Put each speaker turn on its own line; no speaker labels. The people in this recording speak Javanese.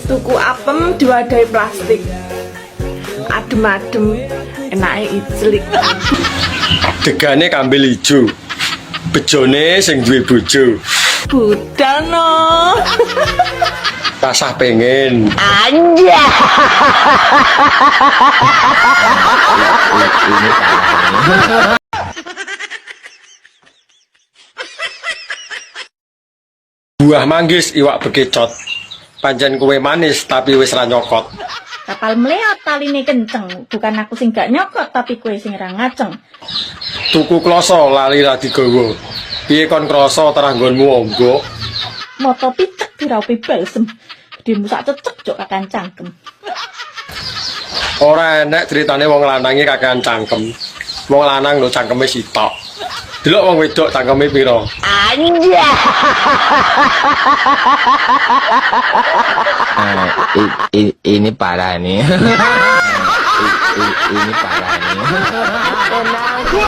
Tuku apem diwadahi plastik. Adem-adem, enake iclik.
Degane kambil ijo. Bejone sing duwe bojo.
Budal no.
Tasah pengen.
Anja.
Buah manggis iwak bekecot. Pancen kue manis tapi wis ra nyokot.
Kapal meleot taline kenceng, bukan aku sing gak nyokot tapi kue sing ra ngaceng.
Tuku kloso lali ra digawa. Piye kon krasa terah nggonmu ombo?
Moto picek diraupi balsem. Gedemu sak cecek jok kakan cangkem.
Ora enek ceritane wong lanange kakean cangkem. Wong lanang lho cangkeme sitok. Delok wong wedok cangkeme pira?
Anja.
Ini parah nih. Ini parah nih.